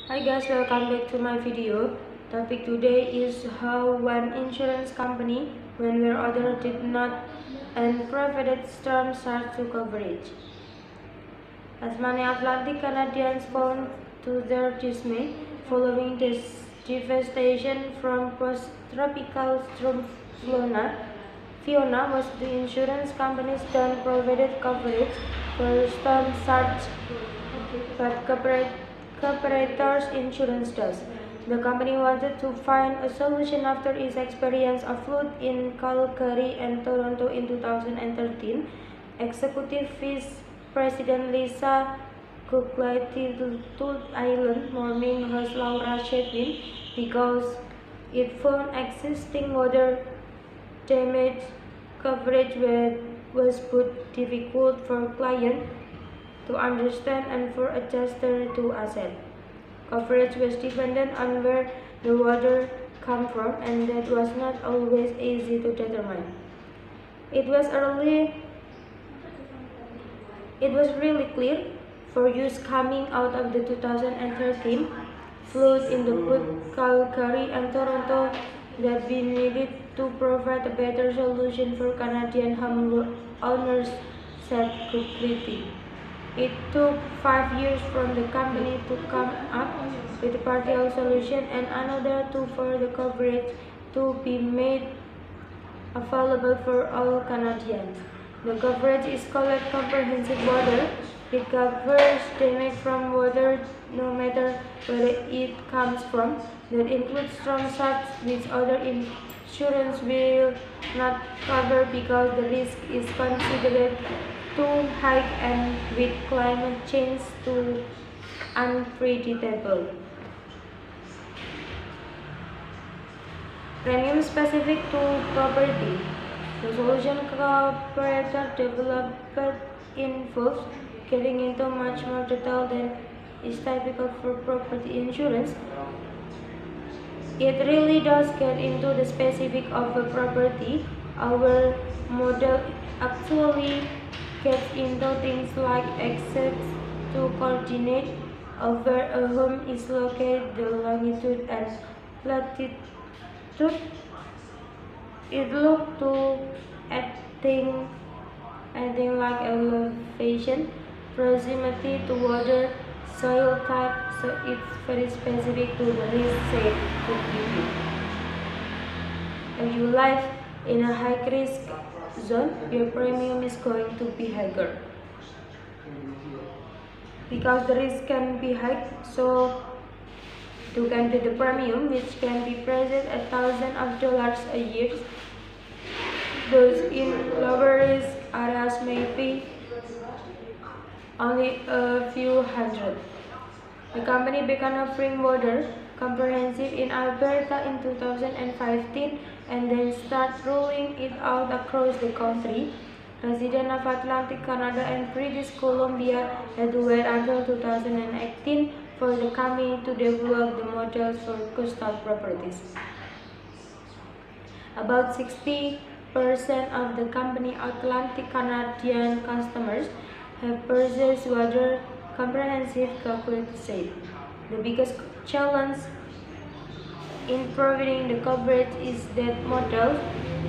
Hi guys, welcome back to my video. Topic today is how one insurance company, when where other did not, and provided storm surge to coverage. As many Atlantic Canadians found to their dismay following this devastation from post-tropical storm Fiona was the insurance company's then provided coverage for storm surge, but Corporators Insurance does. The company wanted to find a solution after its experience of flood in Calgary and Toronto in 2013. Executive Vice President Lisa Googletti told Island Morning host Laura Shevin because it found existing water damage coverage was both difficult for clients to understand and for adjuster to accept. Coverage was dependent on where the water came from, and that was not always easy to determine. It was really clear for use coming out of the 2013 flood in the both Calgary and Toronto that we needed to provide a better solution for Canadian homeowners, said Googletti. It took 5 years for the company to come up with a partial solution and another 2 for the coverage to be made available for all Canadians. The coverage is called comprehensive water. It covers damage from water no matter where it comes from. That includes storm surge, which other insurance will not cover because the risk is considered too high and with climate change too unpredictable. Premium specific to property. The solution operator developed involves getting into much more detail than is typical for property insurance. It really does get into the specific of a property. Our model actually gets into things like access to coordinate of where a home is located, the longitude and latitude. It looks to adding like elevation, proximity to water, soil type, so it's very specific to the risk said to give you. If you live in a high risk zone, your premium is going to be higher because the risk can be high. So to can be the premium, which can be priced at thousands of dollars a year. Those in lower risk areas may pay only a few hundred. The company began offering water comprehensive in Alberta in 2015 and then start rolling it out across the country. Residents of Atlantic Canada and British Columbia had to wait until 2018 for the company to develop the models for coastal properties. About 60% of the company Atlantic Canadian customers have purchased water comprehensive coverage said. The biggest challenge in providing the coverage is that models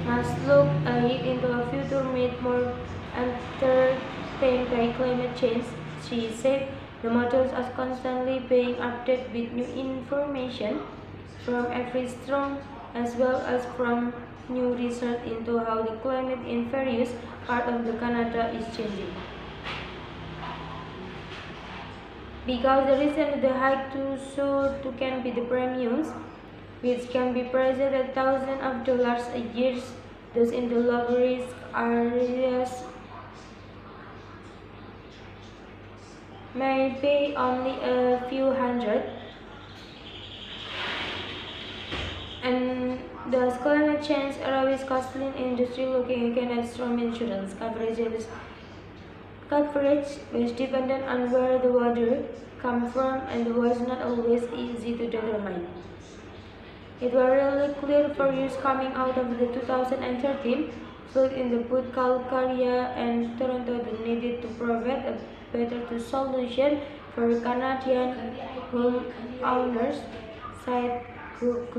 must look ahead into a future made more entertained by climate change, she said. The models are constantly being updated with new information from every storm as well as from new research into how the climate in various parts of the Canada is changing. Because the reason the hike to so to can be the premiums, which can be priced at thousands of dollars a year, those in the low risk areas may pay only a few hundred, and the climate change always costly industry looking again at storm insurance coverage was dependent on where the water came from and was not always easy to determine. It was really clear for use coming out of the 2013 flood in the both Calgary and Toronto that needed to provide a better solution for Canadian homeowners, said Cook.